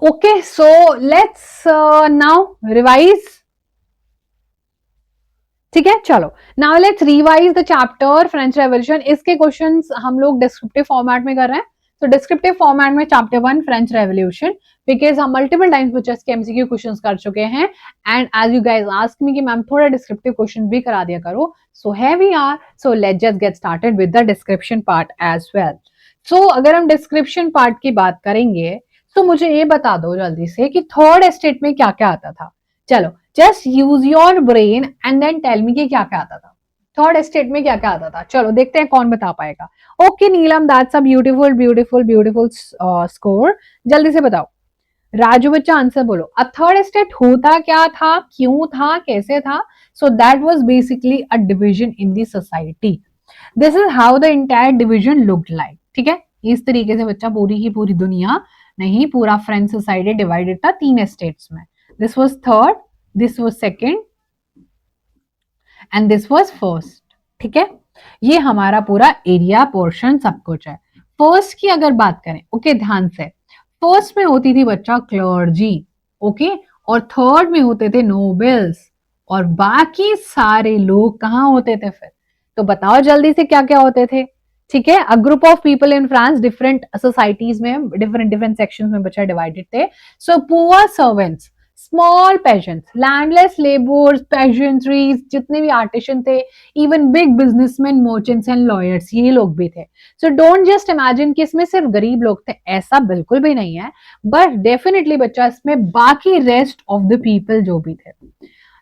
Okay, so let's now revise. ठीक है, चलो now let's revise the chapter French revolution. इसके क्वेश्चंस हम लोग डिस्क्रिप्टिव फॉर्मेट में कर रहे हैं. तो डिस्क्रिप्टिव फॉर्मेट में चैप्टर 1 फ्रेंच रेवोल्यूशन, बिकॉज हम मल्टीपल टाइम्स बच्चों के एमसीक्यू क्वेश्चंस कर चुके हैं and as you guys ask me कि मैम थोड़ा डिस्क्रिप्टिव क्वेश्चन भी करा दिया करो. So here we are. So let's just get started with the description part as well. सो अगर हम डिस्क्रिप्शन पार्ट की बात करेंगे तो मुझे ये बता दो जल्दी से कि थर्ड स्टेट में क्या क्या आता था. चलो just use your brain and then tell me कि क्या क्या आता था. थर्ड स्टेट में क्या क्या आता था, चलो देखते हैं कौन बता पाएगा. Okay Neelam, that's a beautiful beautiful beautiful score. जल्दी से बताओ. राजू बच्चा आंसर बोलो. अ थर्ड स्टेट होता क्या था, क्यों था, कैसे था. सो that was basically a division in the society. This is how the entire division looked like. ठीक है, इस तरीके से बच्चा पूरी की पूरी दुनिया नहीं, पूरा फ्रेंच सोसाइटी डिवाइडेड था 3 स्टेट्स में. This was third, this was second and this was first. ठीक है, ये हमारा पूरा एरिया पोर्शन सब कुछ है. फर्स्ट की अगर बात करें, ओके ध्यान से, फर्स्ट में होती थी बच्चा क्लर्जी, ओके, और थर्ड में होते थे नोबल्स, और बाकी सारे लोग कहाँ होते थे फिर. तो बताओ जल्दी से क्या क्या होते थे. ठीक है, a group of people in France, different societies में डिफरेंट डिफरेंट सेक्शंस में बच्चा डिवाइडेड थे. So poor servants, small peasants, landless labours, peasantries, जितने भी आर्टिशन थे, even big businessman, merchants and lawyers, ये लोग भी थे. सो डोंट जस्ट इमेजिन कि इसमें सिर्फ गरीब लोग थे, ऐसा बिल्कुल भी नहीं है. बट डेफिनेटली बच्चा इसमें बाकी रेस्ट ऑफ द पीपल जो भी थे,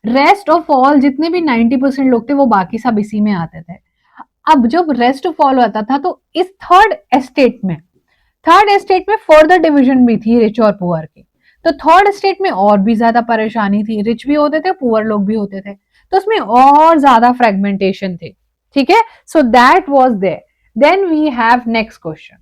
रेस्ट ऑफ ऑल जितने भी 90% लोग थे वो बाकी सब इसी में आते थे. अब जब रेस्ट ऑफ ऑल आता था तो इस थर्ड एस्टेट में फर्दर डिवीजन भी थी रिच और पुअर की. तो थर्ड स्टेट में और भी ज्यादा परेशानी थी, रिच भी होते थे, पुअर लोग भी होते थे, तो उसमें और ज्यादा फ्रेगमेंटेशन थी. ठीक है, so that was there. Then we have next question.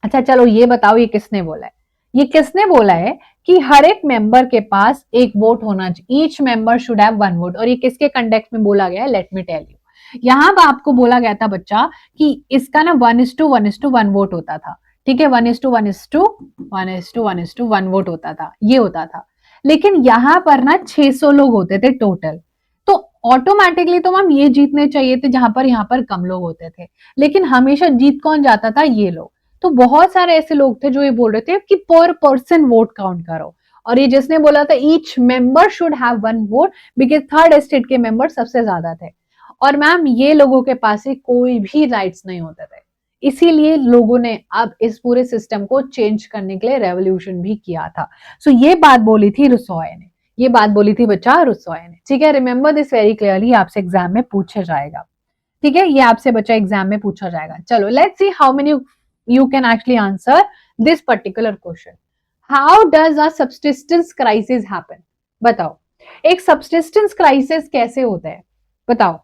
अच्छा चलो ये बताओ, ये किसने बोला है. ये किसने बोला है कि हर एक मेंबर के पास एक वोट होना चाहिए, each member should have one vote. और ये किसके कंटेक्स्ट में बोला गया है, लेट मी टेल यू. यहाँ पर आपको बोला गया था बच्चा कि इसका ना 1:1:1 वोट होता था. ठीक है, 1:1:1 वोट होता था, ये होता था. लेकिन यहाँ पर ना 600 लोग होते थे टोटल. तो ऑटोमेटिकली तो मैम ये जीतने चाहिए थे जहां पर यहाँ पर कम लोग होते थे. लेकिन हमेशा जीत कौन जाता था, ये लोग. तो बहुत सारे ऐसे लोग थे जो ये बोल रहे थे कि पर पर्सन वोट काउंट करो. और ये जिसने बोला था each member should have one vote, because third state के मेंबर सबसे ज्यादा थे. और मैम ये लोगों के पास कोई भी राइट्स नहीं होते थे. इसीलिए लोगों ने अब इस पूरे सिस्टम को चेंज करने के लिए रेवोल्यूशन भी किया था. सो ये बात बोली थी रुसोय ने, ये बात बोली थी बच्चा रुसोय ने. ठीक है, रिमेंबर दिस वेरी क्लियरली, आपसे एग्जाम में पूछा जाएगा. ठीक है, ये आपसे बच्चा एग्जाम में पूछा जाएगा. चलो let's see how many you can actually answer this particular question. How does a subsistence crisis happen? बताओ, एक subsistence crisis कैसे होता है, बताओ,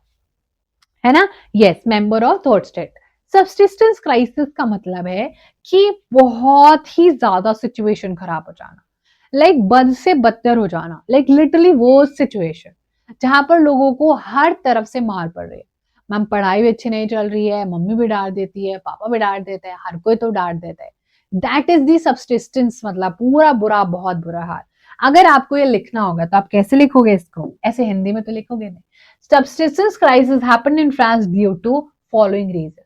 है ना. Yes, member of third state. Subsistence crisis का मतलब है कि बहुत ही ज्यादा सिचुएशन खराब हो जाना, लाइक बद से बदतर हो जाना, लाइक लिटरली वो सिचुएशन जहां पर लोगों को हर तरफ से मार पड़ रही है. मैम पढ़ाई भी अच्छी नहीं चल रही है, मम्मी भी डांट देती है, पापा भी डांट देते हैं, हर कोई तो डांट देता है. दैट इज दी सब्सिस्टेंस, मतलब पूरा बुरा, बहुत बुरा हाल. अगर आपको ये लिखना होगा तो आप कैसे लिखोगे इसको, ऐसे हिंदी में तो लिखोगे नहीं. Subsistence crisis happened in France due to following reason.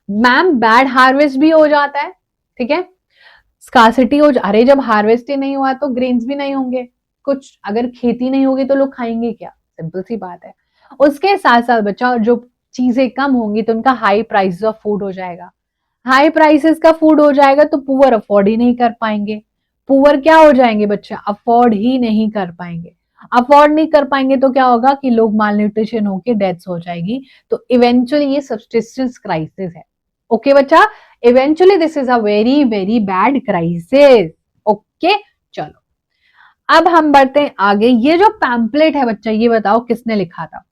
Ma'am bad harvest भी हो जाता है. ठीक है, स्कार्सिटी हो, अरे जब हार्वेस्ट ही नहीं हुआ तो ग्रेन्स भी नहीं होंगे, कुछ अगर खेती नहीं होगी तो लोग खाएंगे क्या, सिंपल सी बात है. उसके साथ साथ बच्चा जो चीजें कम होंगी तो उनका हाई प्राइस ऑफ फूड हो जाएगा. हाई प्राइसेस का फूड हो जाएगा तो पुअर अफोर्ड ही नहीं कर पाएंगे. पुअर क्या हो जाएंगे बच्चा, अफोर्ड ही नहीं कर पाएंगे. अफोर्ड नहीं कर पाएंगे तो क्या होगा कि लोग माल न्यूट्रिशन होकर डेथ्स हो जाएगी. तो इवेंचुअली ये सब्सिस्टेंस क्राइसिस है. ओके बच्चा, eventually this is a very very bad crisis. Okay चलो, अब हम बढ़ते हैं आगे. ये जो पैम्पलेट है बच्चा, ये बताओ किसने लिखा था.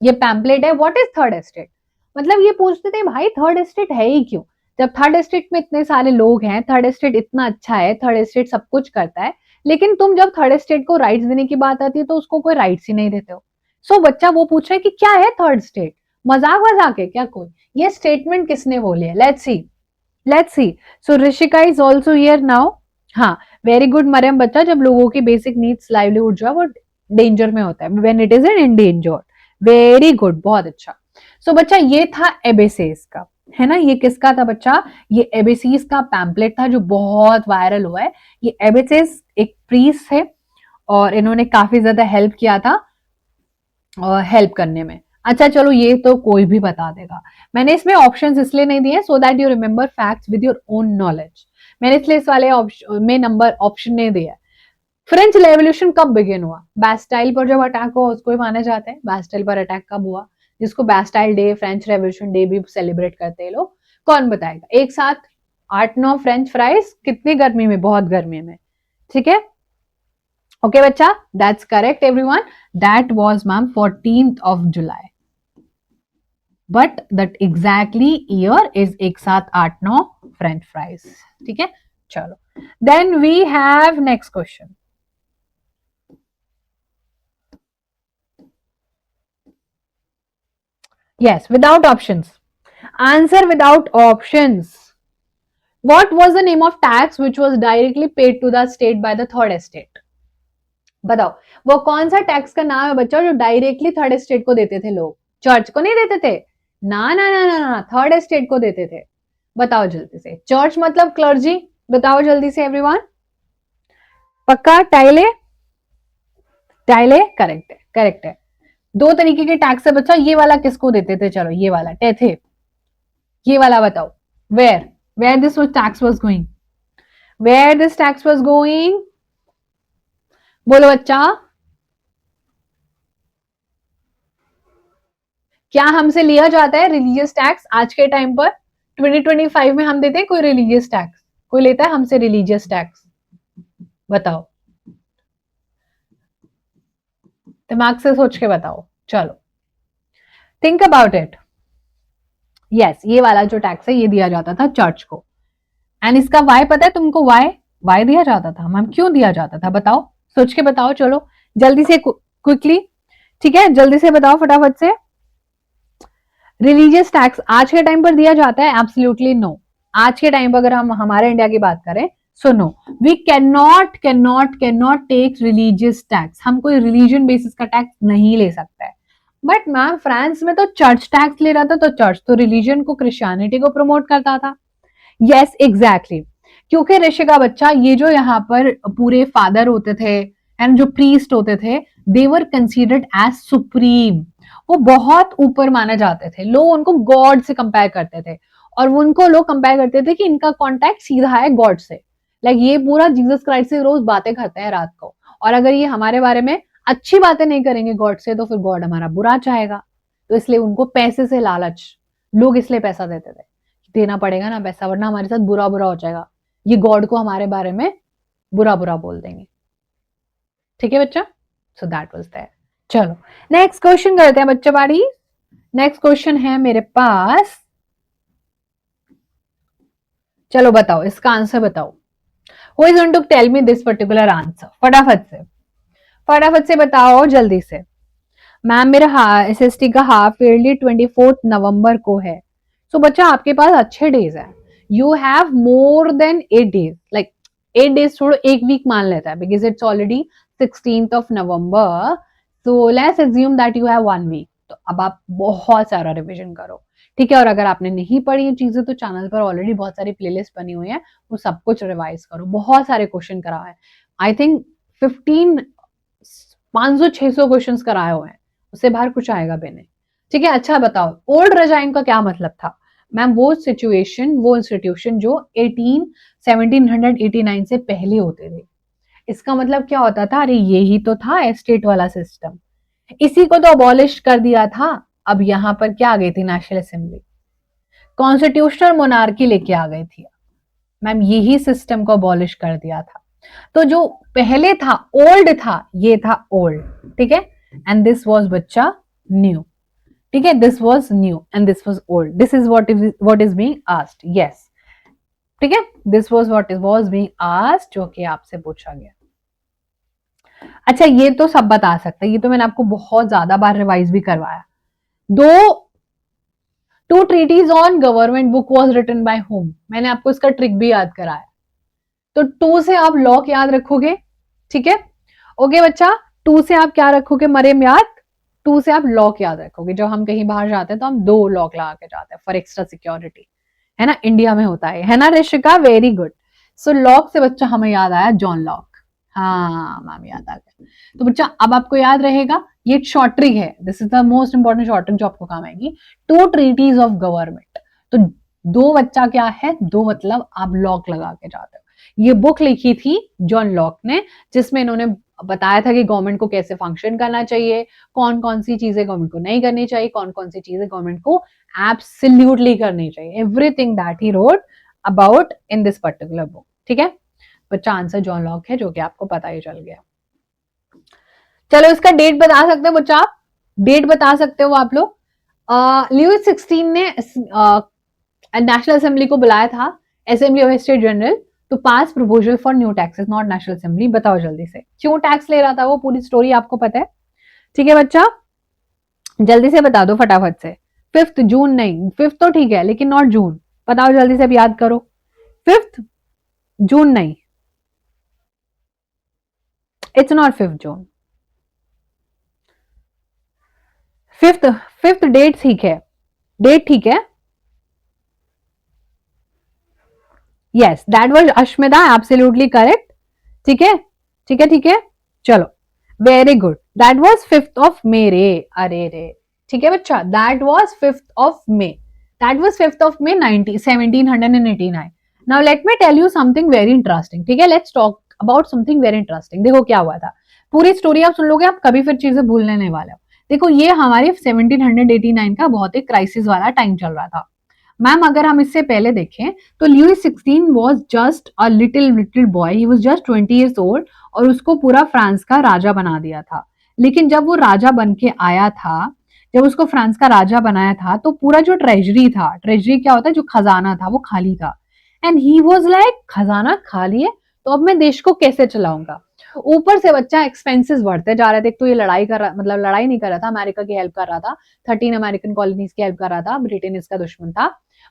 ये पैम्पलेट है व्हाट इज थर्ड एस्टेट. मतलब ये पूछते थे भाई थर्ड एस्टेट है ही क्यों, जब थर्ड एस्टेट में इतने सारे लोग हैं, थर्ड एस्टेट इतना अच्छा है, थर्ड एस्टेट सब कुछ करता है, लेकिन तुम जब थर्ड एस्टेट को राइट्स देने की बात आती है तो उसको कोई राइट्स ही नहीं देते हो. सो बच्चा वो पूछ रहा है कि क्या है थर्ड स्टेट, मजाक मजाक है क्या कोई. ये स्टेटमेंट किसने बोली है, let's see. So Rishika is also here now. हाँ, वेरी गुड मरियम बच्चा, जब लोगों की बेसिक नीड्स लाइवलीहुड जो है वो डेंजर में होता है, when it is in danger. Very good, बहुत अच्छा। सो बच्चा ये था एबेसिस का, है ना। ये किसका था बच्चा? ये एबेसिस का पैम्पलेट था जो बहुत वायरल हुआ है। ये एबेसिस एक प्रीस्ट है और इन्होंने काफी ज्यादा हेल्प किया था हेल्प करने में। अच्छा चलो, ये तो कोई भी बता देगा। मैंने इसमें ऑप्शंस इसलिए नहीं दिए so that you remember facts with your own knowledge. मैंने इसलिए इस वाले में नंबर ऑप्शन नहीं दिया। फ्रेंच रेवोल्यूशन कब बिगिन हुआ? बैस्टाइल पर जब अटैक हुआ उसको ही माने जाते हैं। बैस्टाइल पर अटैक कब हुआ, जिसको बैस्टाइल डे, फ्रेंच रेवोल्यूशन डे भी सेलिब्रेट करते हैं लोग? कौन बताएगा? एक साथ 8-9 फ्रेंच फ्राइज, कितनी गर्मी में? बहुत गर्मी में। ठीक है, ओके बच्चा, that's correct everyone. That was ma'am 14th of July, but that exactly year is एक साथ 8-9 फ्रेंच फ्राइज। ठीक है, चलो then we have next question. Yes, without options. Answer without options. What was the name of tax which was directly paid to the state by the third estate? बताओ, वो कौन सा tax का नाम है बच्चा जो डायरेक्टली थर्ड एस्टेट को देते थे लोग? चर्च को नहीं देते थे ना, ना ना ना ना, थर्ड एस्टेट को देते थे। बताओ जल्दी से। चर्च मतलब क्लर्जी। बताओ जल्दी से एवरीवन। पक्का? टाइले? टाइले करेक्ट है, करेक्ट है। दो तरीके के टैक्स है बच्चा। ये वाला किसको देते थे? चलो ये वाला टेथे। ये वाला बताओ, where this tax was going, where this tax was going? बोलो बच्चा। क्या हमसे लिया जाता है रिलीजियस टैक्स आज के टाइम पर? 2025 में हम देते हैं कोई रिलीजियस टैक्स? कोई लेता है हमसे रिलीजियस टैक्स? बताओ, दिमाग से सोच के बताओ। चलो थिंक अबाउट इट। यस, ये वाला जो टैक्स है ये दिया जाता था चर्च को। एंड इसका वाई पता है तुमको? वाई वाई दिया जाता था मैम? क्यों दिया जाता था बताओ, सोच के बताओ। चलो जल्दी से, क्विकली। ठीक है, जल्दी से बताओ फटाफट से। रिलीजियस टैक्स आज के टाइम पर दिया जाता है? Absolutely no. आज के टाइम पर अगर हम हमारे इंडिया की बात करें, so no, we can not take religious tax. हम कोई रिलीजन बेसिस का टैक्स नहीं ले सकता है। बट मैम फ्रांस में तो चर्च टैक्स ले रहा था, तो चर्च तो रिलीजन को, क्रिश्चियनिटी को प्रमोट करता था। यस एग्जैक्टली, क्योंकि ऋषि का बच्चा, ये जो यहाँ पर पूरे फादर होते थे एंड जो प्रीस्ट होते थे, दे वर कंसीडर्ड एज सुप्रीम। वो बहुत ऊपर माने जाते थे, लोग उनको गॉड से कंपेयर करते थे। और उनको लोग कंपेयर करते थे कि इनका कॉन्टैक्ट सीधा है गॉड से। लाइक ये पूरा जीसस क्राइस्ट से रोज बातें करते हैं रात को, और अगर ये हमारे बारे में अच्छी बातें नहीं करेंगे गॉड से, तो फिर गॉड हमारा बुरा चाहेगा। तो इसलिए उनको पैसे से लालच, लोग इसलिए पैसा देते थे, देना पड़ेगा ना पैसा वरना हमारे साथ बुरा बुरा हो जाएगा, ये गॉड को हमारे बारे में बुरा बुरा बोल देंगे। ठीक है बच्चा, सो दैट वाज दैट। चलो नेक्स्ट क्वेश्चन करते हैं बच्चा बाड़ी। नेक्स्ट क्वेश्चन है मेरे पास, चलो बताओ इसका आंसर बताओ। Who is going to tell me this particular answer? फटाफट से, फटाफट से बताओ जल्दी से। मैम मेरा एसएसटी का हाफ ईयरली 24 नवंबर को है। सो बच्चा आपके पास अच्छे डेज है, you have more than 8 days. Like 8 days छोड़ो, एक वीक मान लेता है because it's already 16th of November, so let's assume that you have 1 week. तो अब आप बहुत सारा रिविजन करो, ठीक है। और अगर आपने नहीं पढ़ी ये चीजें तो चैनल पर ऑलरेडी बहुत सारी प्लेलिस्ट बनी हुई है, वो सब कुछ रिवाइज करो। बहुत सारे क्वेश्चन कराए हैं, आई थिंक 500-600 क्वेश्चन कराए हुए हैं, उससे बाहर कुछ आएगा भी नहीं। ठीक है, अच्छा बताओ ओल्ड रजाइन का क्या मतलब था? मैम वो सिचुएशन, वो इंस्टीट्यूशन जो 1789 से पहले होते थे। इसका मतलब क्या होता था? अरे यही तो था एस्टेट वाला सिस्टम, इसी को तो अबॉलिश कर दिया था। अब यहाँ पर क्या आ गई थी? नेशनल असेंबली, कॉन्स्टिट्यूशनल मोनार्की लेके आ गई थी। मैम यही सिस्टम को अबॉलिश कर दिया था। तो जो पहले था ओल्ड था, ये था ओल्ड, ठीक है। एंड दिस वाज बच्चा न्यू, ठीक है। This was new and this was old. This is what is being asked, yes, ठीक है। This was what was being asked, जो कि आपसे पूछा गया। अच्छा ये तो सब बता सकते हैं, ये तो मैंने आपको बहुत ज्यादा बार रिवाइज भी करवाया। Two treaties on government book was written by home, मैंने आपको इसका ट्रिक भी याद कराया। तो टू से आप लॉक याद रखोगे, ठीक है। ओके बच्चा, टू से आप क्या रखोगे मरियम याद? टू से आप लॉक याद रखोगे। जब हम कहीं बाहर जाते हैं तो हम 2 लॉक लगा के जाते हैं फॉर एक्स्ट्रा सिक्योरिटी, है ना, इंडिया में होता है ना ऋषिका, वेरी गुड। सो लॉक से बच्चा हमें याद आया जॉन लॉक। हाँ मैम याद आ गया। तो बच्चा अब आपको याद रहेगा, ये शॉर्ट ट्रिक है, this is the most important short trick जो आपको काम आएगी। टू ट्रीटीज ऑफ गवर्नमेंट, तो दो बच्चा क्या है, दो मतलब आप लॉक लगा के जाते हो। ये बुक लिखी थी जॉन लॉक ने, जिसमें इन्होंने बताया था कि गवर्नमेंट को कैसे फंक्शन करना चाहिए, कौन कौन सी चीजें गवर्नमेंट को नहीं करनी चाहिए, कौन कौन सी चीजें गवर्नमेंट को एब्सोल्युटली करनी चाहिए, everything that he wrote about in this particular book, ठीक है। बच्चा आंसर जॉन लॉक है, जो कि आपको पता ही चल गया। चलो इसका डेट बता सकते हो बच्चा आप, डेट बता सकते हो आप लोग। लुईस 16 ने नेशनल असेंबली को बुलाया था, assembly of state general, to pass proposal for new taxes, not national assembly. बताओ जल्दी से क्यों टैक्स ले रहा था वो, पूरी स्टोरी आपको पता है, ठीक है बच्चा, जल्दी से बता दो फटाफट से। 5 जून नहीं, 5 तो ठीक है लेकिन नॉट जून, बताओ जल्दी से, अब याद करो। 5 जून नहीं, it's not 5 June. Fifth, fifth date ठीक है, डेट ठीक है। Yes that was Ashmita, absolutely correct, ठीक है ठीक है ठीक है। चलो very good, that was 5th of May रे, अरे रे, ठीक है बच्चा, that was 5th of May, that was 5th of May 1789। Now let me tell you something very interesting, ठीक है, let's talk about something very interesting. देखो क्या हुआ था, पूरी स्टोरी आप सुन लोगे आप कभी फिर चीजें भूलने नहीं वाले हो। देखो ये हमारे 1789 का बहुत ही क्राइसिस वाला टाइम चल रहा था। मैम अगर हम इससे पहले देखें तो Louis 16 was just a little little boy, he was just 20 years old, और उसको पूरा फ्रांस का राजा बना दिया था। लेकिन जब वो राजा बन के आया था, जब उसको फ्रांस का राजा बनाया था, तो पूरा जो ट्रेजरी था, ट्रेजरी क्या होता है, जो खजाना था वो खाली था। एंड ही वाज लाइक खजाना खाली है तो अब मैं देश को कैसे चलाऊंगा। ऊपर से बच्चा एक्सपेंसेस बढ़ते जा रहे थे, तो ये लड़ाई कर रहा, मतलब लड़ाई नहीं कर रहा था, अमेरिका की हेल्प कर रहा था, 13 अमेरिकन कॉलोनीज की हेल्प कर रहा था, ब्रिटेन इसका दुश्मन था,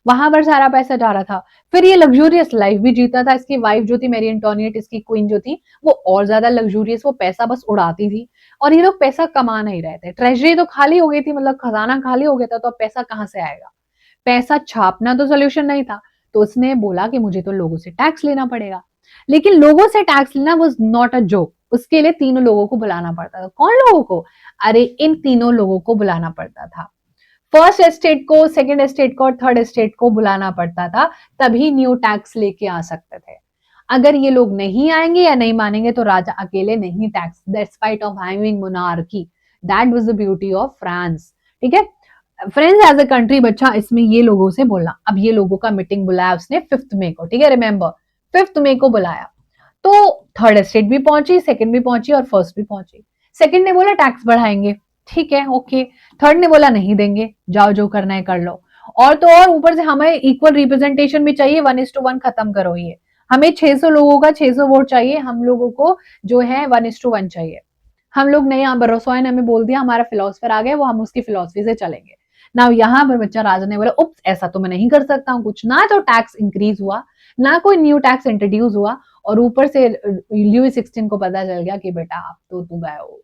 वहां पर सारा पैसा जा रहा था। फिर ये लग्जूरियस लाइफ भी जीता था, इसकी वाइफ जो थी मेरी एंटोनियट, इसकी क्वीन जो थी, वो और ज्यादा लग्जूरियस, वो पैसा बस उड़ाती थी, और ये लोग पैसा कमा नहीं रहे थे। ट्रेजरी तो खाली हो गई थी, मतलब खजाना खाली हो गया था, तो अब पैसा कहाँ से आएगा, पैसा छापना तो सोल्यूशन नहीं था। तो उसने बोला कि मुझे तो लोगों से टैक्स लेना पड़ेगा। लेकिन लोगों से टैक्स लेना वाज नॉट अ जोक, उसके लिए तीनों लोगों को बुलाना पड़ता था। कौन लोगों को, अरे इन तीनों लोगों को बुलाना पड़ता था, फर्स्ट एस्टेट को, सेकंड एस्टेट को और थर्ड एस्टेट को बुलाना पड़ता था, तभी न्यू टैक्स लेके आ सकते थे। अगर ये लोग नहीं आएंगे या नहीं मानेंगे तो राजा अकेले नहीं tax, despite of having monarchy, that was the beauty of France, ठीक है। फ्रेंड्स एज अ कंट्री बच्चा, इसमें ये लोगों से बोलना, अब ये लोगों का मीटिंग बुलाया उसने 5th मई को, ठीक है, रिमेंबर 5th मई को बुलाया। तो थर्ड एस्टेट भी पहुंची, सेकंड भी पहुंची और फर्स्ट भी पहुंची। सेकंड ने बोला टैक्स बढ़ाएंगे, ठीक है ओके। थर्ड ने बोला नहीं देंगे, जाओ जो करना है कर लो। और तो और ऊपर से हमें इक्वल रिप्रेजेंटेशन भी चाहिए, 1:1 खत्म करो ये, हमें 600 लोगों का 600 वोट चाहिए, हम लोगों को जो है 1:1 चाहिए। हम लोग नहीं, यहाँ बरोसोय ने हमें बोल दिया, हमारा फिलोसफर आ गया, वो हम उसकी फिलोसफी से चलेंगे ना। यहाँ पर बच्चा राजा ने बोला उप्स, ऐसा तो मैं नहीं कर सकता हूँ कुछ, ना तो टैक्स इंक्रीज हुआ, ना कोई न्यू टैक्स इंट्रोड्यूस हुआ, और ऊपर से लुईस 16 को पता चल गया कि बेटा आप तो तू गए हो,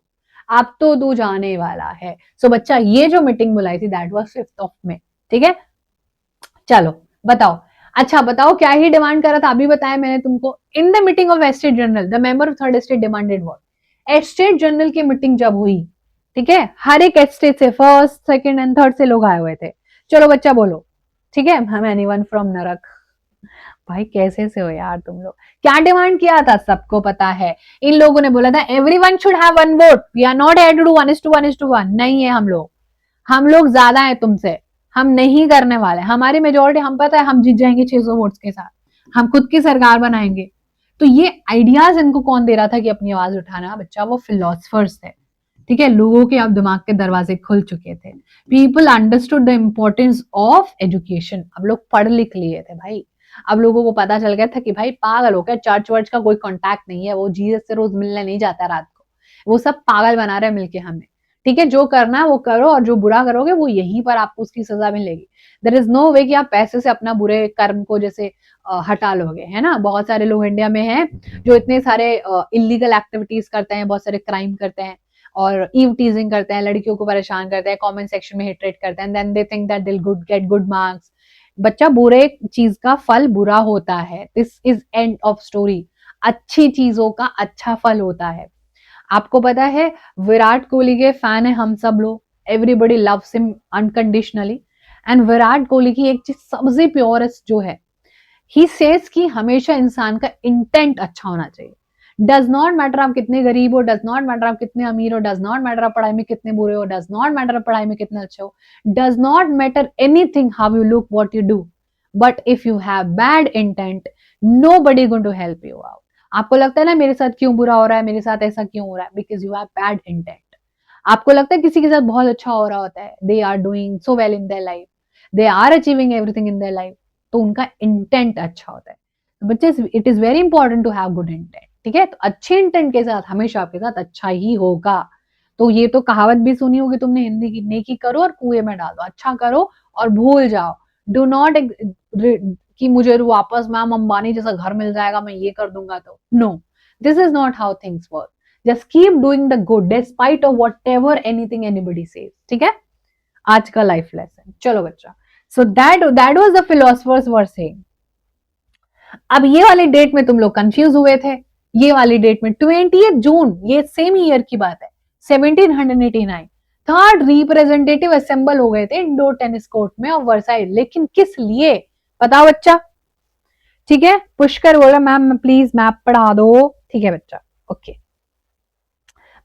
आप तो तू जाने वाला है। सो बच्चा ये जो मीटिंग बुलाई थी दैट वाज 5th ऑफ मे, ठीक है। चलो बताओ, अच्छा बताओ क्या ही डिमांड करा था, अभी बताया मैंने तुमको। In the meeting of estate general the member of third estate demanded what, estate general की मीटिंग जब हुई, ठीक है, हर एक एस्टेट से फर्स्ट सेकंड एंड थर्ड से लोग आए हुए थे। चलो बच्चा बोलो, ठीक है, हम एनीवन फ्रॉम नरक, भाई कैसे से हो यार तुम लोग, क्या डिमांड किया था सबको पता है। इन लोगों ने बोला था everyone should have one vote, we are not here to do 1:1:1, नहीं है हम लोग ज्यादा है तुमसे, हम नहीं करने वाले, हमारी मेजोरिटी, हम पता है हम जीत जाएंगे 600 वोट्स के साथ, हम खुद की सरकार बनाएंगे। तो ये आइडियाज इनको कौन दे रहा था कि अपनी आवाज उठाना, बच्चा वो फिलोसफर्स थे, ठीक है, लोगों के अब दिमाग के दरवाजे खुल चुके थे। People understood the importance of education, अब लोग पढ़ लिख लिए थे भाई, अब लोगों को पता चल गया था कि भाई पागल हो गया, चर्च वर्च का कोई कांटेक्ट नहीं है, वो जीसस से रोज मिलने नहीं जाता रात को, वो सब पागल बना रहे हैं मिलके हमें, ठीक है, जो करना है वो करो और जो बुरा करोगे वो यहीं पर आपको उसकी सजा मिलेगी। देयर इज नो वे कि आप पैसे से अपना बुरे कर्म को जैसे हटा लोगे, है ना। बहुत सारे लोग इंडिया में हैं जो इतने सारे इलीगल एक्टिविटीज करते हैं, बहुत सारे क्राइम करते हैं और ईव टीजिंग करते हैं, लड़कियों को परेशान करते हैं, कमेंट सेक्शन में हेट्रेट करते हैं, देन दे थिंक दैट दिल गुड गेट गुड मार्क्स। बच्चा, बुरे चीज का फल बुरा होता है, this is end of story. अच्छी चीजों का अच्छा फल होता है। आपको पता है विराट कोहली के फैन है हम सब लोग, everybody loves him unconditionally. And Virat Kohli की एक चीज सबसे प्योरेस्ट जो है, ही सेज कि हमेशा इंसान का इंटेंट अच्छा होना चाहिए। डज नॉट मैटर आप कितने गरीब हो, डज नॉट मैटर आप कितने अमीर हो, डज नॉट मैटर आप पढ़ाई में कितने बुरे हो, डज नॉट मैटर आप पढ़ाई में कितने अच्छे हो, does not matter anything how you look what you do, but if you have bad intent nobody going to help you out. आपको लगता है ना मेरे साथ क्यों बुरा हो रहा है, मेरे साथ ऐसा क्यों हो रहा है, because you have bad intent. आपको लगता है किसी के साथ बहुत अच्छा हो रहा होता है, they are doing so well in their life, they are achieving everything in their life, तो उनका इंटेंट अच्छा होता है। बच्चे, it is very important to have good intent, ठीक है। तो अच्छे इंटेंट के साथ हमेशा आपके साथ अच्छा ही होगा। तो ये तो कहावत भी सुनी होगी तुमने हिंदी की, नेकी करो और कुएं में डालो, अच्छा करो और भूल जाओ। डू नॉट कि मुझे वापस मैम अंबानी जैसा घर मिल जाएगा, मैं ये कर दूंगा, तो no, this is not how things work. Just keep doing the good despite of whatever anything anybody says, ठीक है। आज का लाइफ लेसन, चलो बच्चा। So that was the philosophers were saying. अब ये वाली डेट में तुम लोग कंफ्यूज हुए थे, ये वाली डेट में 20 जून, ये सेम ईयर की बात है, 1789 थर्ड रिप्रेजेंटेटिव असेंबल हो गए थे इंडोर टेनिस कोर्ट में ऑफ वर्साइल। लेकिन किस लिए, बताओ बच्चा। ठीक है, पुष्कर बोल रहा मैम प्लीज मैप पढ़ा दो। ठीक है बच्चा, ओके।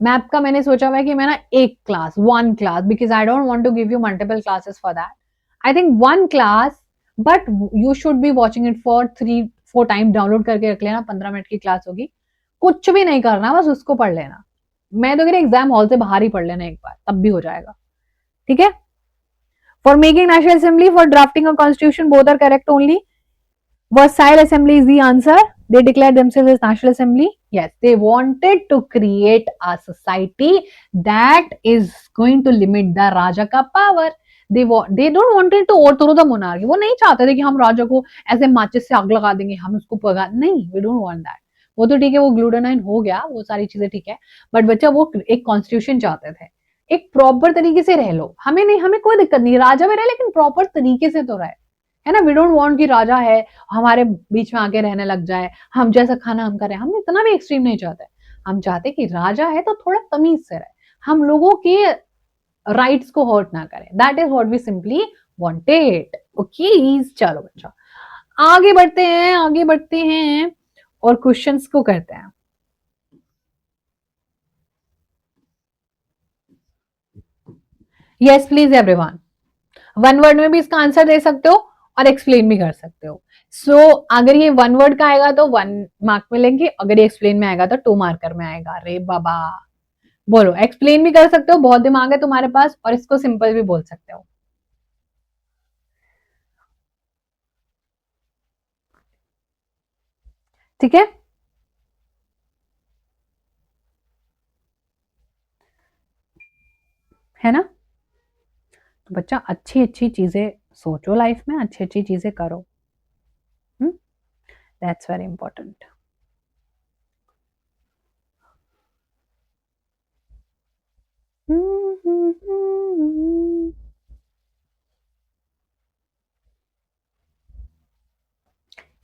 मैप का मैंने सोचा हुआ है कि मैं ना एक class, one class, because I don't want to give you multiple classes for that. I think one class, but you should be watching it for 3-4 time, download करके रख लेना। 15 मिनट की क्लास होगी, कुछ भी नहीं करना, बस उसको पढ़ लेना। मैं तो कह रही एग्जाम हॉल से बाहर ही पढ़ लेना एक बार, तब भी हो जाएगा, ठीक है। For making national assembly, for drafting a constitution, both are correct only. Versailles Assembly is the answer. They declared themselves as National Assembly. Yes, they wanted to create a society that is going to limit the Raja का power. They don't wanted to overthrow the monarchy. वो नहीं चाहते थे कि हम राजा को ऐसे माचिस से आग लगा देंगे, हम उसको पगा नहीं, we don't want that. वो तो ठीक है, वो ग्लूटेनाइन हो गया, वो सारी चीजें ठीक है, बट बच्चा वो एक कॉन्स्टिट्यूशन चाहते थे, एक प्रॉपर तरीके से रह लो। हमें नहीं, हमें कोई दिक्कत नहीं, राजा में रहे लेकिन प्रॉपर तरीके से तो रहे, है ना। वी डोंट वांट कि राजा है हमारे बीच में आके रहने लग जाए, हम जैसा खाना हम करें, हम इतना भी एक्सट्रीम नहीं चाहते। हम चाहते कि राजा है तो थोड़ा तमीज से रहे, हम लोगों के राइट्स को हर्ट ना करें। That is what we simply wanted, okay. चलो बच्चा, आगे बढ़ते हैं, आगे बढ़ते हैं और क्वेश्चंस को करते हैं। Yes please everyone, one word में भी इसका आंसर दे सकते हो और एक्सप्लेन भी कर सकते हो। अगर ये वन वर्ड का आएगा तो 1 मार्क मिलेंगे, अगर ये एक्सप्लेन में आएगा तो 2 मार्कर में आएगा। अरे बाबा, बोलो, एक्सप्लेन भी कर सकते हो, बहुत दिमाग है तुम्हारे पास, और इसको सिंपल भी बोल सकते हो, ठीक है ना। तो बच्चा, अच्छी अच्छी चीजें सोचो लाइफ में, अच्छी अच्छी चीजें करो, दैट्स वेरी इंपॉर्टेंट।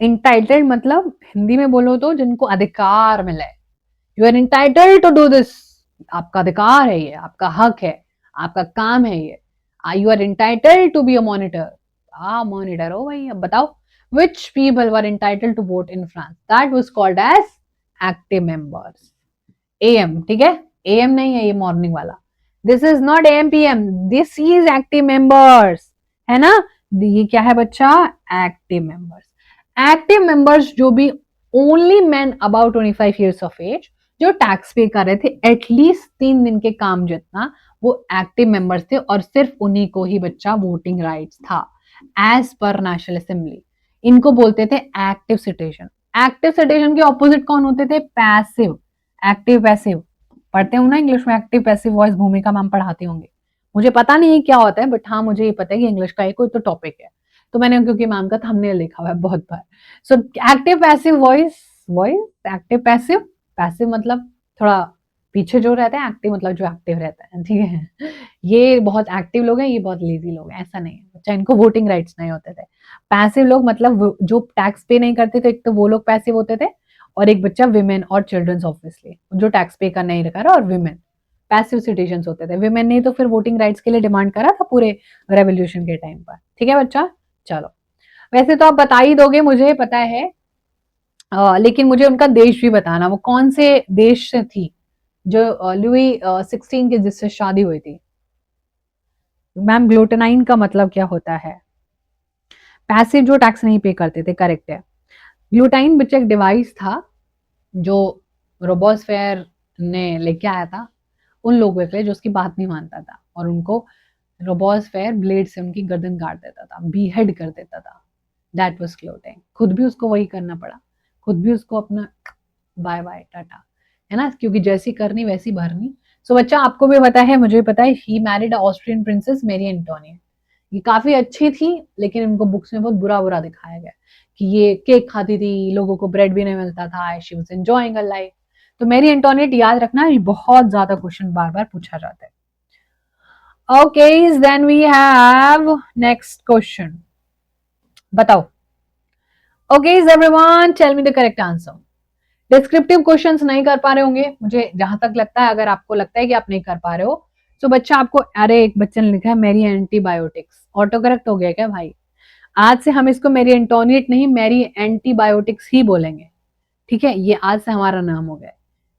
इंटाइटल्ड मतलब हिंदी में बोलो तो जिनको अधिकार मिले, you are entitled to do this, आपका अधिकार है ये, आपका हक है, आपका काम है ये। You are entitled to be a monitor. Monitor हो भाई। अब बताओ, which people were entitled to vote in France, that was called as active members. AM, ठीक है, एएम नहीं है ये मॉर्निंग वाला, this is not AM PM, this is active members, है ना। ये क्या है बच्चा, एक्टिव मेंबर्स। एक्टिव मेंबर्स जो भी only man about 25 years of age जो टैक्स पे कर रहे थे एटलीस्ट 3 दिन के काम जितना, वो एक्टिव मेंबर्स थे, और सिर्फ उन्हीं को ही बच्चा वोटिंग राइट्स था एज पर नेशनल असेंबली। इनको बोलते थे एक्टिव सिटीजन। एक्टिव सिटीजन के ऑपोजिट कौन होते थे, पैसिव। एक्टिव पैसिव, पढ़ते हो ना इंग्लिश में, एक्टिव पैसिव वॉइस भूमिका मैम पढ़ाती होंगी। मुझे पता नहीं है क्या होता है, बट हाँ मुझे ये पता है कि इंग्लिश का एक कोई तो टॉपिक है, तो मैंने क्योंकि मैम का थंबनेल लिखा हुआ है बहुत बार। So active passive voice, voice active passive, passive मतलब थोड़ा पीछे जो रहता है, एक्टिव मतलब जो एक्टिव रहता है, ठीक है। ये बहुत एक्टिव लोग हैं, ये बहुत लेजी लोग हैं, ऐसा नहीं है बच्चा, इनको वोटिंग राइट्स नहीं होते थे। पैसिव लोग मतलब जो टैक्स पे नहीं करते थे, एक तो वो लोग पैसिव होते थे, और एक बच्चा विमेन और चिल्ड्रंस ऑब्वियसली जो टैक्स पे कर नहीं रखा, और विमेन पैसिव सिटीजन होते थे। विमेन ने तो फिर वोटिंग राइट्स के लिए डिमांड करा था पूरे रेवोल्यूशन के टाइम पर, ठीक है बच्चा। चलो, वैसे तो आप बता ही दोगे, मुझे पता है, लेकिन मुझे उनका देश भी बताना, वो कौन से देश से थी जो लुई 16 की जिससे शादी हुई थी। मैम ग्लूटेनाइन का मतलब क्या होता है? पैसिव जो टैक्स नहीं पे करते थे, करेक्ट है। ग्लूटाइन बच्चा एक डिवाइस था जो रोबोस्फेयर ने लेके आया था उन लोगों पे जो उसकी बात नहीं मानता था, और उनको रोबोस्फेयर ब्लेड से उनकी गर्दन काट देता था, बीहेड कर देता था। That was gluten. खुद भी उसको वही करना पड़ा, खुद भी उसको अपना बाय बाय टाटा, है ना, क्योंकि जैसी करनी वैसी भरनी। सो बच्चा आपको भी पता है, मुझे भी पता है, ही मैरिड ऑस्ट्रियन प्रिंसेस मेरी एंटोनिया। ये काफी अच्छी थी, लेकिन इनको बुक्स में बहुत बुरा बुरा दिखाया गया कि ये केक खाती थी, लोगों को ब्रेड भी नहीं मिलता था, she was enjoying her life. तो मेरी एंटोनियट याद रखना, ये बहुत ज्यादा क्वेश्चन बार बार पूछा जाता है। Okay, then we have next question, बताओ। Okay everyone, tell me the correct answer. Descriptive questions नहीं कर पा रहे होंगे, मुझे जहां तक लगता है, अगर आपको लगता है कि आप नहीं कर पा रहे हो, तो बच्चा आपको, अरे एक बच्चे ने लिखा है मेरी एंटीबायोटिक्स, ऑटो करेक्ट हो गया क्या भाई? आज से हम इसको मेरी एंटोनियट नहीं, मेरी एंटीबायोटिक्स ही बोलेंगे, ठीक है, ये आज से हमारा नाम हो गया,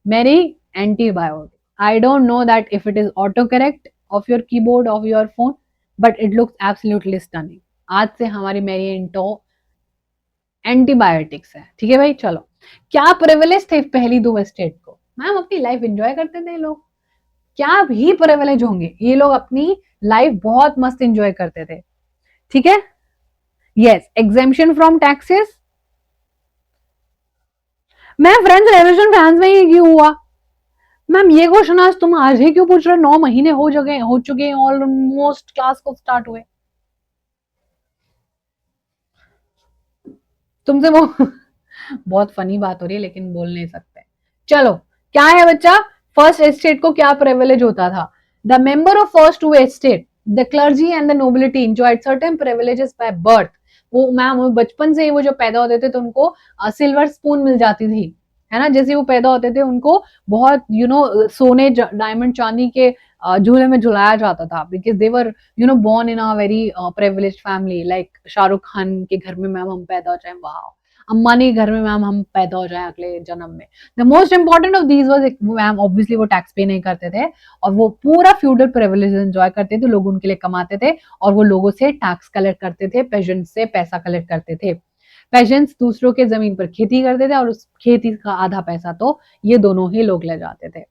मेरी antibiotic. I don't know that if it is auto correct of your keyboard of your phone, but it looks absolutely stunning. आज से हमारी मेरी एंटीबायोटिक्स है, ठीक है भाई। चलो, क्या प्रिविलेज थे पहली दो स्टेट को? मैम अपनी लाइफ एंजॉय करते थे लोग, क्या भी प्रिविलेज होंगे, ये लोग अपनी लाइफ बहुत मस्त एंजॉय करते थे, ठीक है। Yes, exemption from taxes. Ma'am French revolution France में ही क्यों हुआ? मैम ये क्वेश्चन आज तुम आज ही क्यों पूछ रहे हो? 9 महीने हो चुके हैं ऑलमोस्ट, क्लास को स्टार्ट हुए तुमसे वो बहुत फनी बात हो रही है, लेकिन बोल नहीं सकते। चलो, क्या है बच्चा, फर्स्ट एस्टेट को क्या प्रिविलेज होता था? The member of first two estate, the clergy and the nobility enjoyed certain privileges by birth. वो मैम बचपन से ही वो जो पैदा होते थे तो उनको सिल्वर स्पून मिल जाती थी, है ना, जैसे वो पैदा होते थे उनको बहुत सोने डायमंड चांदी के झूले में झुलाया जाता था, because they were born in a very privileged family, like Shahrukh Khan के घर में मैम हम पैदा हो जाए, वाह, अंबानी के घर में मैम हम पैदा हो जाए अगले जन्म में। The most important of these was, ma'am obviously वो टैक्स पे नहीं करते थे, और वो पूरा फ्यूडल प्रिविलेज एंजॉय करते थे, लोग उनके लिए कमाते थे, और वो लोगों से टैक्स कलेक्ट करते थे, पेजेंट्स से पैसा कलेक्ट करते थे। पेजेंट्स दूसरों के जमीन पर खेती करते थे, और उस खेती का आधा पैसा तो ये दोनों ही लोग ले जाते थे।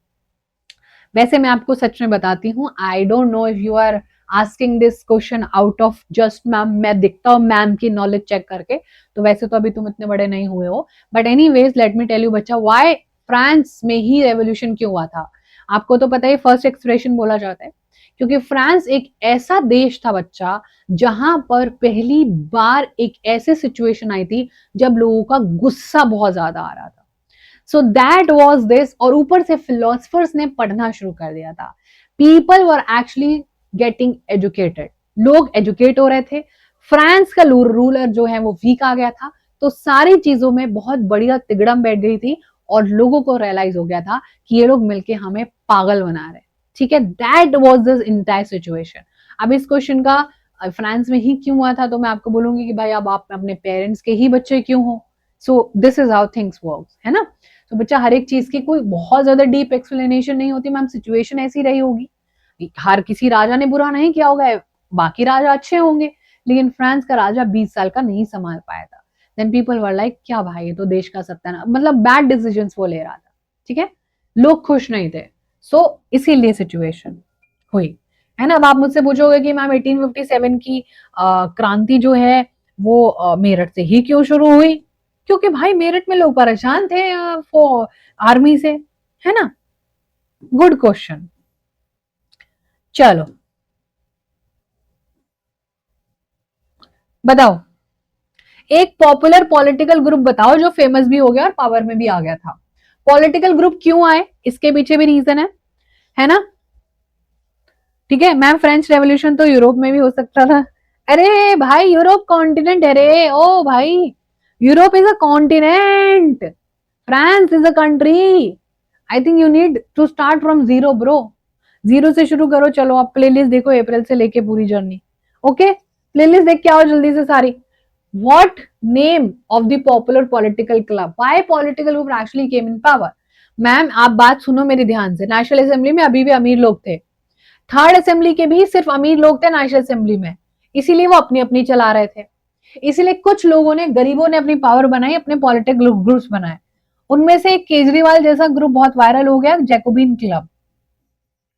वैसे मैं आपको सच में बताती हूँ, I don't know if you are asking this question out of just ma'am, मैं दिखता हूँ मैम की नॉलेज चेक करके, तो वैसे तो अभी तुम इतने बड़े नहीं हुए हो, but anyways let me tell you बच्चा, व्हाई फ्रांस में ही रेवोल्यूशन क्यों हुआ था? आपको तो पता है, फर्स्ट एक्सप्रेशन बोला जाता है, क्योंकि फ्रांस एक ऐसा देश था बच्चा जहां पर पहली बार एक ऐसे सिचुएशन आई थी जब लोगों का गुस्सा बहुत ज्यादा आ रहा था। सो दैट वॉज दिस, और ऊपर से फिलोसफर्स ने पढ़ना शुरू कर दिया था, people were actually getting educated, लोग एजुकेट हो रहे थे, फ्रांस का रूलर जो है वो वीक आ गया था, तो सारी चीजों में बहुत बढ़िया तिगड़म बैठ गई थी, और लोगों को रियलाइज हो गया था कि ये लोग मिलके हमें पागल बना रहे, ठीक है। That was this entire situation. अब इस क्वेश्चन का फ्रांस में ही क्यों हुआ था, तो मैं आपको बोलूंगी कि भाई अब आप अपने पेरेंट्स के ही बच्चे क्यों हो, so this is how things work, है ना। तो बच्चा हर एक चीज की कोई बहुत ज्यादा डीप एक्सप्लेनेशन नहीं होती मैम, सिचुएशन ऐसी रही होगी, हर किसी राजा ने बुरा नहीं किया होगा, बाकी राजा अच्छे होंगे, लेकिन फ्रांस का राजा 20 साल का नहीं संभाल पाया था। देन पीपल वर लाइक, क्या भाई ये तो देश का सत्यानाश, मतलब बैड डिसीजंस वो ले रहा था, ठीक है, लोग खुश नहीं थे, सो इसीलिए सिचुएशन हुई, है ना। अब आप मुझसे पूछोगे कि मैम 1857 की क्रांति जो है वो मेरठ से ही क्यों शुरू हुई? क्योंकि भाई मेरठ में लोग परेशान थे वो आर्मी से, है ना। Good question. चलो बताओ, एक पॉपुलर पॉलिटिकल ग्रुप बताओ जो फेमस भी हो गया और पावर में भी आ गया था। पॉलिटिकल ग्रुप क्यों आए, इसके पीछे भी रीजन है ना? ठीक है मैम, फ्रेंच रेवोल्यूशन तो यूरोप में भी हो सकता था। अरे भाई यूरोप कॉन्टिनेंट है रे, ओ भाई, Europe is a continent, France is a country. I think you need to start from zero bro, zero से शुरू करो। चलो आप प्लेलिस्ट देखो अप्रैल से लेके पूरी जर्नी। ओके, प्लेलिस्ट देख के आओ जल्दी से सारी। What name of the popular political club? Why political group actually came in power? Ma'am आप बात सुनो मेरे ध्यान से, नेशनल असेंबली में अभी भी अमीर लोग थे, थर्ड असेंबली के भी सिर्फ अमीर लोग थे नेशनल असेंबली में, इसीलिए वो अपनी अपनी चला रहे थे। इसीलिए कुछ लोगों ने, गरीबों ने अपनी पावर बनाई, अपने पॉलिटिकल ग्रुप्स बनाए। उनमें से एक केजरीवाल जैसा ग्रुप बहुत वायरल हो गया, जैकोबिन क्लब,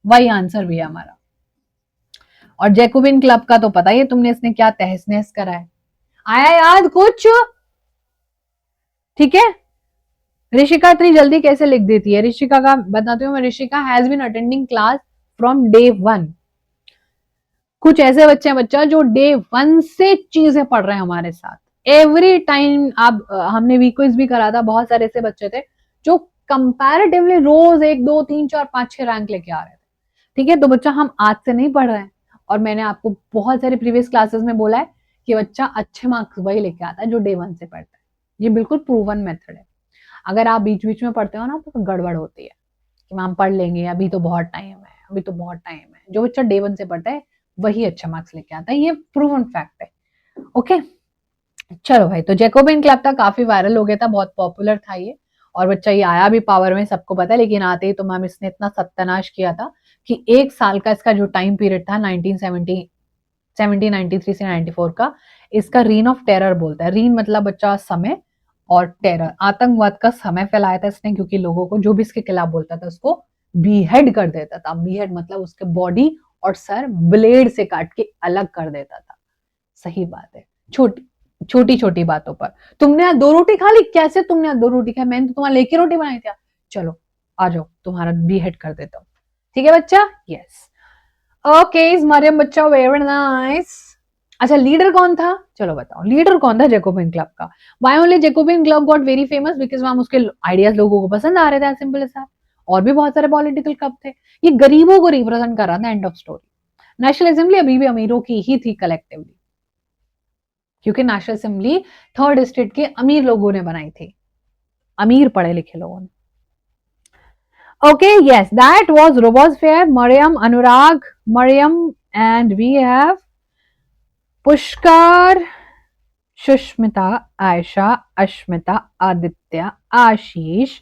वही आंसर भी है हमारा। और जैकोबिन क्लब का तो पता ही है तुमने इसने क्या तहस नहस करा है। आया याद कुछ? ठीक है, ऋषिका इतनी जल्दी कैसे लिख देती है? ऋषिका का बताती हूँ मैं। Rishika has been attending class from day one. कुछ ऐसे बच्चे हैं बच्चा जो डे वन से चीजें पढ़ रहे हैं हमारे साथ एवरी टाइम। आप हमने वीक क्विज भी करा था, बहुत सारे ऐसे बच्चे थे जो कंपैरेटिवली रोज 1 2 3 4 5 6 रैंक लेके आ रहे थे। ठीक है, तो बच्चा हम आज से नहीं पढ़ रहे हैं, और मैंने आपको बहुत सारे प्रीवियस क्लासेस में बोला है कि बच्चा अच्छे मार्क्स वही लेके आता है जो डे वन से पढ़ता है। ये बिल्कुल प्रूवन मेथड है। अगर आप बीच बीच में पढ़ते हो ना तो गड़बड़ होती है कि मैम पढ़ लेंगे, अभी तो बहुत टाइम है, अभी तो बहुत टाइम है। जो बच्चा डे वन से पढ़ता है वही अच्छा मार्क्स लेके आता है, ये प्रूवन फैक्ट है। ओके, चलो भाई, तो जैकोबिन क्लब था, काफी वायरल हो गया था, बहुत पॉपुलर था ये। और बच्चा ये आया भी पावर में, सबको पता है। लेकिन आते ही तो मैम इसने इतना सत्यानाश किया था कि 1 साल का इसका जो टाइम पीरियड था 1970 1793 से 94 का, इसका रीन ऑफ टेरर बोलता है। रीन मतलब बच्चा समय, और टेरर आतंकवाद का समय फैलाया था इसने, क्योंकि लोगों को जो भी इसके खिलाफ बोलता था उसको बीहेड कर देता था। बीहेड मतलब उसके बॉडी और सर ब्लेड से काट के अलग कर देता था। सही बात है, छोटी छोटी छोटी बातों पर। तुमने आज 2 रोटी खा ली, कैसे तुमने आज 2 रोटी खाई? मैंने तो तुम्हारे लेके रोटी बनाई थी। चलो आ जाओ, तुम्हारा बीहेड कर देता हूँ। ठीक है बच्चा, यस। ओके मरियम बच्चा, वेरी नाइस। अच्छा लीडर कौन था? चलो बताओ लीडर कौन था जैकोबिन क्लब का? Why only Jacobin club got very famous? Because वहां उसके आइडियाज लोगों को पसंद आ रहे थे, सिंपल सा। और भी बहुत सारे पॉलिटिकल क्लब थे, ये गरीबों को रिप्रेजेंट कर रहा था, end of story. National assembly अभी भी अमीरों की ही थी कलेक्टिवली, क्योंकि नेशनल असेंबली थर्ड स्टेट के अमीर लोगों ने बनाई थी, अमीर पढ़े लिखे लोगों ने। Okay, yes, that was Robosphere, Mariam, Anurag, Mariam, and we have Pushkar, Shushmita, Aisha, Ashmita, Aditya, आशीष,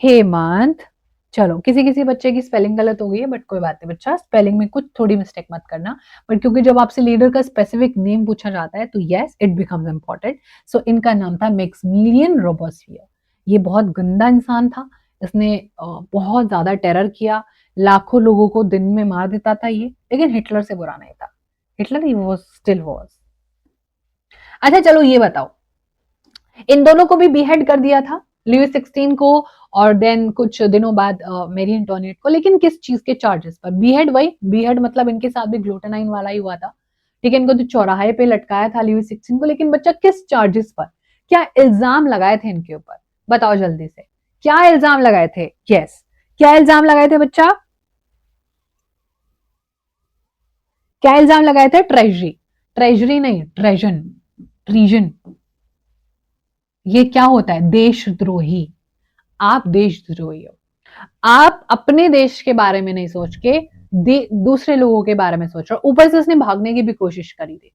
हेमंत। चलो किसी किसी बच्चे की स्पेलिंग गलत हो गई है, बट कोई बात नहीं बच्चा, स्पेलिंग में कुछ थोड़ी मिस्टेक मत करना। बट क्योंकि जब आपसे लीडर का स्पेसिफिक नेम पूछा जाता है तो यस इट बिकम्स इम्पोर्टेंट। सो इनका नाम था मैक्सिमिलियन रोबोस्फियर। ये बहुत गंदा इंसान था, इसने बहुत ज्यादा टेरर किया, लाखों लोगों को दिन में मार देता था ये, लेकिन हिटलर से बुरा नहीं था। हिटलर ही वो स्टिल वॉज। अच्छा चलो ये बताओ, इन दोनों को भी बीहेड कर दिया था, लुईस 16 को और देन कुछ दिनों बाद मेरी एंटोनिएट को। लेकिन किस चीज के चार्जेस पर बीहेड? वही बीहेड मतलब इनके साथ भी ग्लूटेनाइन वाला ही हुआ था। ठीक है, इनको तो चौराहे पे लटकाया था लुईस 16 को, लेकिन बच्चा किस चार्जेस पर, क्या इल्जाम लगाए थे इनके ऊपर? बताओ जल्दी से, क्या इल्जाम लगाए थे? यस, क्या इल्जाम लगाए थे बच्चा? क्या इल्जाम लगाए थे? ट्रेजरी, ट्रेजरी नहीं ट्रेजन, ट्रीजन। ये क्या होता है? देशद्रोही। आप देशद्रोही हो, आप अपने देश के बारे में नहीं सोच के दूसरे लोगों के बारे में सोच रहे हो। ऊपर से उसने भागने की भी कोशिश करी थी,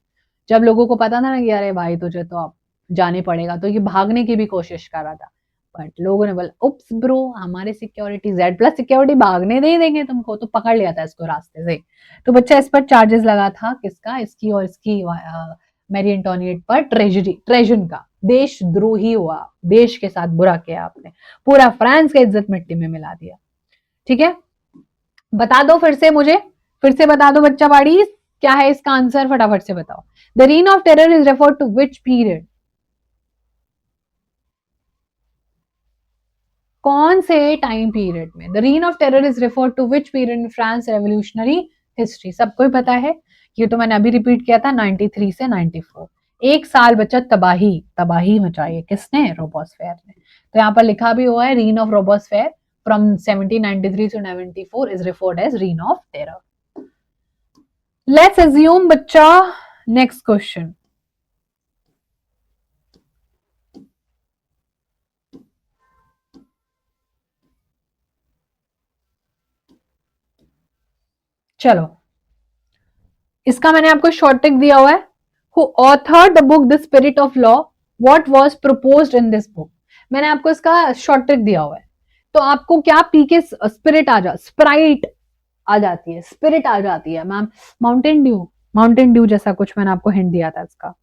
जब लोगों को पता था ना कि अरे भाई तुझे तो अब जाने पड़ेगा, तो ये भागने की भी कोशिश कर रहा था। बट लोगों ने बोला उप्स ब्रो, हमारी सिक्योरिटी Z+ सिक्योरिटी, भागने नहीं देंगे तुमको, तो पकड़ लिया था इसको रास्ते से। तो बच्चा इस पर चार्जेस लगा था, किसका? इसकी और इसकी मैरी एंटोनिएट पर ट्रेजरी, ट्रेजन का। देशद्रोही हुआ, देश के साथ बुरा किया आपने, पूरा फ्रांस का इज्जत मिट्टी में मिला दिया। ठीक है, बता दो फिर से मुझे, फिर से बता दो बच्चा बाड़ी, क्या है इसका आंसर? फटाफट से बताओ। The reign of terror is refer to which period? कौन से टाइम पीरियड में? The reign of terror is refer to which period in France revolutionary history? सबको ही पता है, ये तो मैंने अभी रिपीट किया था, 93 से 94। एक साल बच्चा तबाही तबाही मचाई है, किसने? रोबोस्फेयर ने। तो यहाँ पर लिखा भी हुआ है reign of Robespierre from 1793 to 94 is referred as reign of terror. Let's assume बच्चा, नेक्स्ट क्वेश्चन। चलो, इसका मैंने आपको शॉर्ट टिक दिया हुआ है। Who authored the book the spirit of law, what was proposed in this book? मैंने आपको इसका शॉर्ट टिक दिया हुआ है। तो आपको क्या पी के स्पिरिट आ जा, स्प्राइट आ जाती है, स्पिरिट आ जाती है मैम। माउंटेन ड्यू जैसा कुछ मैंने आपको हिंट दिया था इसका।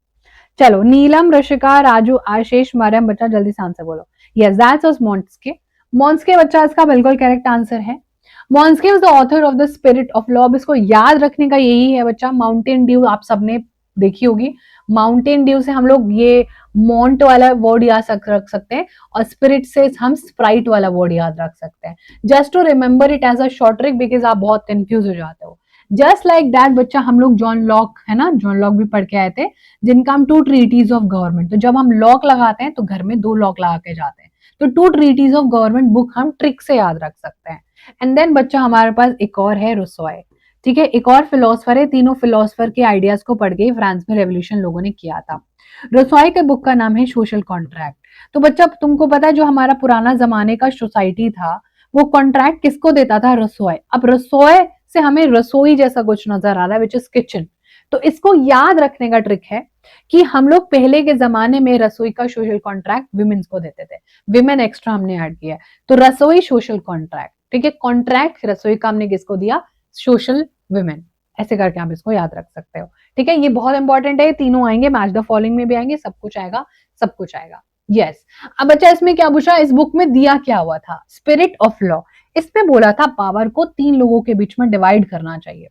चलो, नीलम, ऋषिका, राजू, आशीष, मरियम, बच्चा जल्दी से आंसर बोलो। Yes, that's was Montesquieu. Montesquieu बच्चा इसका बिल्कुल करेक्ट आंसर है। Montesquieu was the author of the spirit of law. इसको याद रखने का यही है बच्चा, माउंटेन ड्यू आप सबने देखी होगी। माउंटेन ड्यू से हम लोग ये मॉन्ट वाला वर्ड याद रख सकते हैं, और स्पिरिट से हम स्प्राइट वाला वर्ड याद रख सकते हैं। Just to remember it as a short trick, because आप बहुत कंफ्यूज हो जाते हो। जस्ट लाइक दैट बच्चा, हम लोग जॉन लॉक है ना, जॉन लॉक भी पढ़ के आए थे, जिनका हम टू ट्रीटीज ऑफ गवर्नमेंट, तो जब हम लॉक लगाते हैं तो घर में 2 लॉक लगा के जाते हैं। तो two treaties of government book हम ट्रिक से याद रख सकते हैं। एंड देन बच्चा हमारे पास एक और है, रुसोए। ठीक है, एक और फिलोसफर है। तीनों फिलोसफर के आइडियाज को पढ़ के फ्रांस में रेवोल्यूशन लोगों ने किया था। रुसोए के बुक का नाम है सोशल कॉन्ट्रैक्ट। तो बच्चा तुमको पता है, जो हमारा पुराना जमाने का सोसाइटी था, वो कॉन्ट्रैक्ट किसको देता था? रसोई। अब रसोई से हमें रसोई जैसा कुछ नजर आ रहा है, विच इज किचन। तो इसको याद रखने का ट्रिक है कि हम लोग पहले के जमाने में रसोई का सोशल कॉन्ट्रैक्ट विमेन्स को देते थे, विमेन एक्स्ट्रा हमने ऐड किया। तो रसोई सोशल कॉन्ट्रैक्ट, ठीक है, कॉन्ट्रैक्ट रसोई का हमने किसको दिया? Social women. ऐसे करके आप इसको याद रख सकते हो। ठीक है, ये बहुत इंपॉर्टेंट है, तीनों आएंगे, मैच द फॉलोइंग में भी आएंगे, सब कुछ आएगा, सब कुछ आएगा। यस। अब बच्चा इसमें क्या पूछा, इस बुक में दिया क्या हुआ था? Spirit of law. इसमें बोला था पावर को 3 लोगों के बीच में डिवाइड करना चाहिए।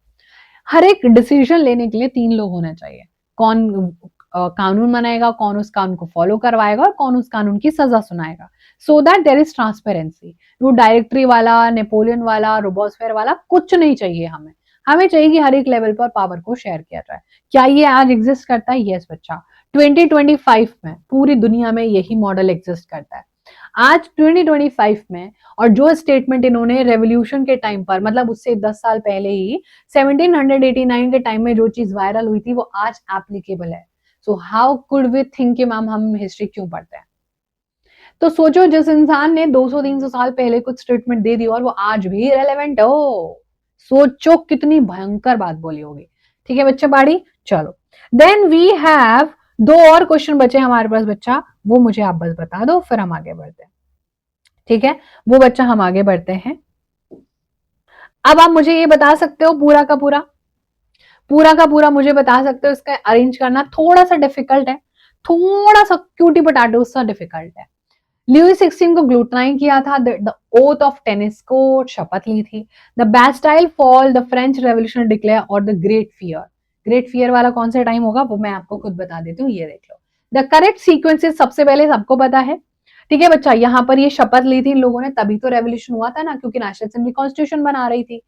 हर एक डिसीजन लेने के लिए 3 लोग होने चाहिए। कौन कानून बनाएगा, कौन उस कानून को फॉलो करवाएगा, और कौन उस कानून की सजा सुनाएगा, so that there is transparency. वो डायरेक्टरी वाला, नेपोलियन वाला, रोबोस्फेयर वाला कुछ नहीं चाहिए हमें। हमें चाहिए कि हर एक लेवल पर पावर को शेयर किया जाए। क्या ये आज एग्जिस्ट करता है? यस बच्चा, 2025 में पूरी दुनिया में यही मॉडल एग्जिस्ट करता है। आज 2025 में, और जो स्टेटमेंट इन्होंने रेवोल्यूशन के टाइम पर, मतलब उससे 10 साल पहले ही 1789 के टाइम में जो चीज वायरल हुई थी, वो आज एप्लीकेबल है। So how could we think कि मैम हम हिस्ट्री क्यों पढ़ते हैं? तो सोचो, जिस इंसान ने 200-300 साल पहले कुछ स्टेटमेंट दे दी और वो आज भी रेलेवेंट हो, सोचो कितनी भयंकर बात बोली होगी। ठीक है बच्चा बाड़ी, चलो देन वी हैव 2 और क्वेश्चन बचे हमारे पास बच्चा, वो मुझे आप बस बता दो, फिर हम आगे बढ़ते हैं। ठीक है, वो बच्चा हम आगे बढ़ते हैं। अब आप मुझे ये बता सकते हो, पूरा का पूरा मुझे बता सकते हो, इसका अरेंज करना थोड़ा सा डिफिकल्ट है, थोड़ा सा क्यूटी पोटैटो सा डिफिकल्ट है। लुईस 16 को ग्लूटाइन किया था, द ओथ ऑफ टेनिस को शपथ ली थी, the Bastille fall, the French revolution declare, और the great fear. Great fear वाला कौन सा टाइम होगा वो मैं आपको खुद बता देती हूँ, ये देख लो। द करेक्ट सीक्वेंसेस सबसे पहले सबको पता है। ठीक है बच्चा, यहाँ पर ये शपथ ली थी इन लोगों ने, तभी तो रेवोल्यूशन हुआ था ना, क्योंकि नेशनल असेंबली कॉन्स्टिट्यूशन बना रही थी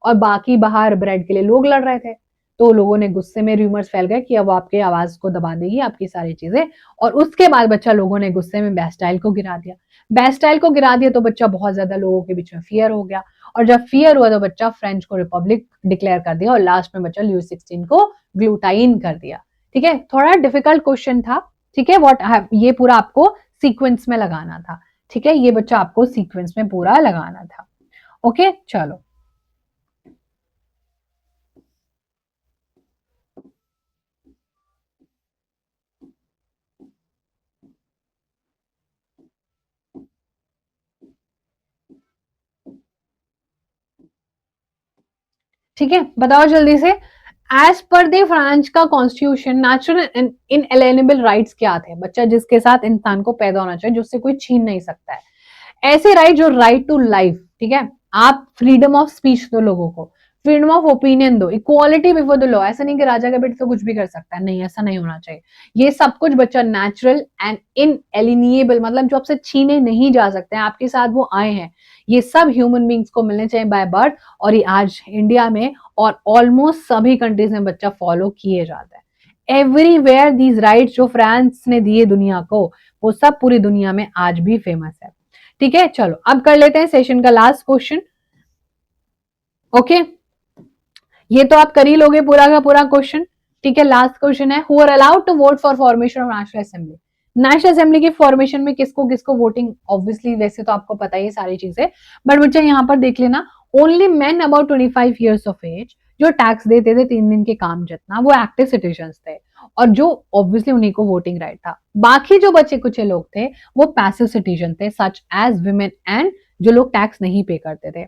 और बाकी बाहर ब्रेड के लिए लोग लड़ रहे थे। तो लोगों ने गुस्से में रूमर्स फैल गए कि अब आपके आवाज को दबा देगी आपकी सारी चीजें, और उसके बाद बच्चा लोगों ने गुस्से में बैस्टाइल को गिरा दिया। बैस्टाइल को गिरा दिया तो बच्चा बहुत ज्यादा लोगों के बीच में फियर हो गया, और जब फियर हुआ तो बच्चा फ्रेंच को रिपब्लिक डिक्लेयर कर दिया, और लास्ट में बच्चा लुईस 16 को ग्लूटाइन कर दिया। ठीक है, थोड़ा डिफिकल्ट क्वेश्चन था। ठीक है, व्हाट ये पूरा आपको सीक्वेंस में लगाना था। ठीक है, ये बच्चा आपको सीक्वेंस में पूरा लगाना था। ओके चलो, ठीक है बताओ जल्दी से। एज पर द फ्रांस का कॉन्स्टिट्यूशन नेचुरल इनएलिएनेबल राइट्स क्या थे बच्चा, जिसके साथ इंसान को पैदा होना चाहिए, जिससे कोई छीन नहीं सकता है। ऐसे राइट जो राइट टू लाइफ, ठीक है, आप फ्रीडम ऑफ स्पीच दो लोगों को, फ्रीडम ऑफ ओपिनियन दो, इक्वालिटी बिफोर द लॉ। ऐसा नहीं कि राजा का बेटा तो कुछ भी कर सकता है, नहीं, ऐसा नहीं होना चाहिए। ये सब कुछ बच्चा नेचुरल एंड इनएलिनिएबल, मतलब जो आपसे छीने नहीं जा सकते हैं, आपके साथ वो आए हैं, ये सब ह्यूमन बींग्स को मिलने चाहिए बाय बर्थ। और ये आज इंडिया में और ऑलमोस्ट सभी कंट्रीज में बच्चा फॉलो किए जाता है। एवरीवेयर दीज राइट्स जो फ्रांस ने दिए दुनिया को, वो सब पूरी दुनिया में आज भी फेमस है। ठीक है, चलो अब कर लेते हैं सेशन का लास्ट क्वेश्चन। ओके, ये तो आप कर ही लोगे पूरा का पूरा क्वेश्चन। ठीक है, लास्ट क्वेश्चन है, who are allowed to vote for formation of national assembly. National assembly की फॉर्मेशन में किसको किसको वोटिंग, ऑब्वियसली वैसे तो आपको पता ही है सारी चीजें, बट बच्चा यहाँ पर देख लेना, only man about 25 years of age जो टैक्स देते थे 3 दिन के काम जितना, वो एक्टिव सिटीजन थे, और जो ऑब्वियसली उन्हीं को वोटिंग राइट था। बाकी जो बचे कुछ लोग थे वो पैसिव सिटीजन थे, सच एज वुमेन एंड जो लोग टैक्स नहीं पे करते थे।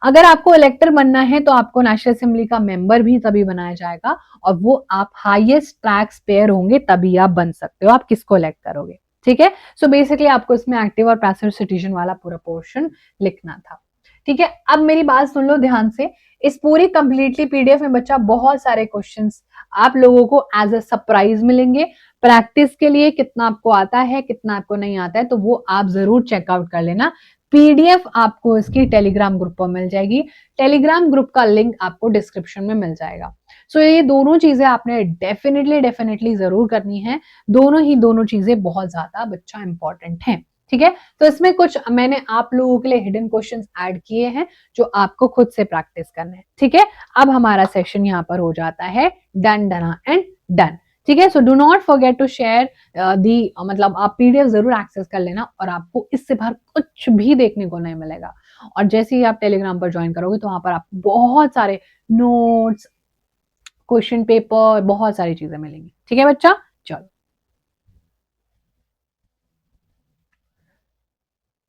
अगर आपको इलेक्टर बनना है तो आपको नेशनल असेंबली का मेंबर भी तभी बनाया जाएगा, और वो आप हाईएस्ट टैक्स पेयर होंगे तभी आप बन सकते हो। आप किसको इलेक्ट करोगे, ठीक है। सो बेसिकली आपको इसमें एक्टिव और पैसिव सिटीजन वाला पूरा पोर्शन लिखना था। ठीक है, अब मेरी बात सुन लो ध्यान से। इस पूरी कंप्लीटली पीडीएफ में बच्चा बहुत सारे क्वेश्चंस आप लोगों को एज अ सरप्राइज मिलेंगे। प्रैक्टिस के लिए कितना आपको आता है कितना आपको नहीं आता है, तो वो आप जरूर चेकआउट कर लेना। पीडीएफ आपको इसकी टेलीग्राम ग्रुप पर मिल जाएगी। टेलीग्राम ग्रुप का लिंक आपको डिस्क्रिप्शन में मिल जाएगा। सो ये दोनों चीजें आपने डेफिनेटली जरूर करनी है। दोनों चीजें बहुत ज्यादा बच्चा इंपॉर्टेंट है। ठीक है, तो इसमें कुछ मैंने आप लोगों के लिए हिडन क्वेश्चंस ऐड किए हैं जो आपको खुद से प्रैक्टिस करने हैं। ठीक है, अब हमारा सेशन यहाँ पर हो जाता है डन, डना एंड डन। ठीक है, so do not forget to share the, मतलब आप पीडीएफ जरूर एक्सेस कर लेना, और आपको इससे बाहर कुछ भी देखने को नहीं मिलेगा। और जैसे ही आप टेलीग्राम पर ज्वाइन करोगे तो वहां पर आपको बहुत सारे नोट्स, क्वेश्चन पेपर, बहुत सारी चीजें मिलेंगी। ठीक है बच्चा, चलो।